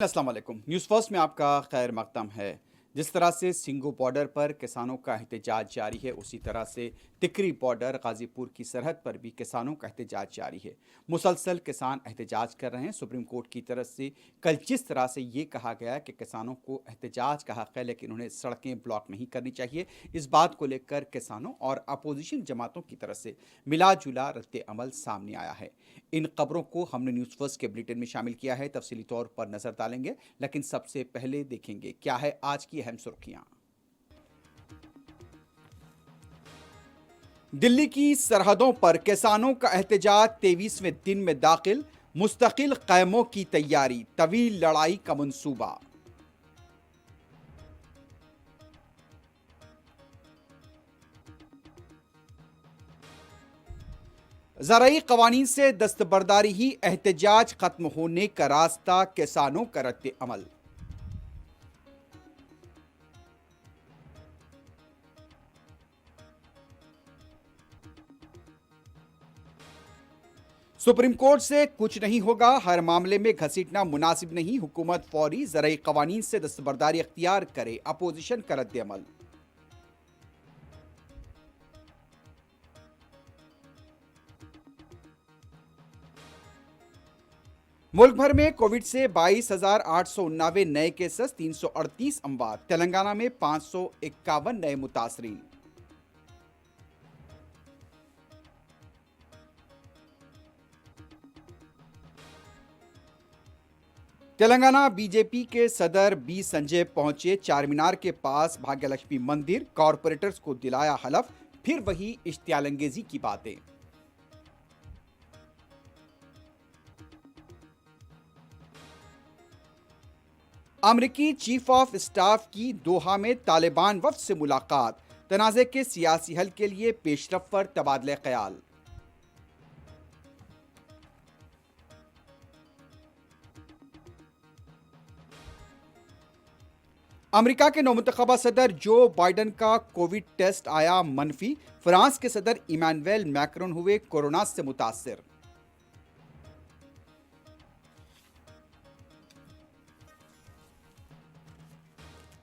अस्सलाम वालेकुम। News first में आपका खैर मकदम है। जिस तरह से सिंगू बॉर्डर पर किसानों का एहतजाज जारी है, उसी तरह से तिकरी बॉर्डर गाज़ीपुर की सरहद पर भी किसानों का एहतजाज जारी है। मुसलसल किसान एहतजाज कर रहे हैं। सुप्रीम कोर्ट की तरफ से कल जिस तरह से ये कहा गया कि किसानों को एहतजाज का हक़ है, लेकिन उन्हें सड़कें ब्लॉक नहीं करनी चाहिए, इस बात को लेकर किसानों और अपोजिशन जमातों की तरफ से मिला-जुला रद्द-ए-अमल सामने आया है। इन खबरों को हमने न्यूज़ फर्स्ट के बुलेटिन में शामिल किया है, तफसीली तौर पर नजर डालेंगे, लेकिन सबसे पहले देखेंगे क्या है आज की अहम सुर्खियां। दिल्ली की सरहदों पर किसानों का एहतजाज 23वें दिन में दाखिल, मुस्तकिल क़यामों की तैयारी, तवील लड़ाई का मंसूबा। ज़राई क़वानीन से दस्तबरदारी ही एहतजाज खत्म होने का रास्ता, किसानों का रद्द अमल। सुप्रीम कोर्ट से कुछ नहीं होगा, हर मामले में घसीटना मुनासिब नहीं, हुकूमत फौरी ज़राई क़वानीन से दस्तबरदारी अख्तियार करे, अपोजिशन का रद्द अमल। मुल्क भर में कोविड से 22,889 नए केसेस, 338 अमवात। तेलंगाना में 551 नए मुतासरीन। तेलंगाना बीजेपी के सदर बी संजय पहुंचे चार मीनार के पास भाग्यलक्ष्मी मंदिर, कॉरपोरेटर्स को दिलाया हलफ, फिर वही इश्तियालंगेजी की बातें। अमरीकी चीफ ऑफ स्टाफ की दोहा में तालिबान वफ्द से मुलाकात, तनाज़े के सियासी हल के लिए पेशरफ पर तबादले ख्याल। अमेरिका के नौमुंतखबा सदर जो बाइडन का कोविड टेस्ट आया मनफी, फ्रांस के सदर इमानुएल मैक्रोन हुए कोरोना से मुतासर।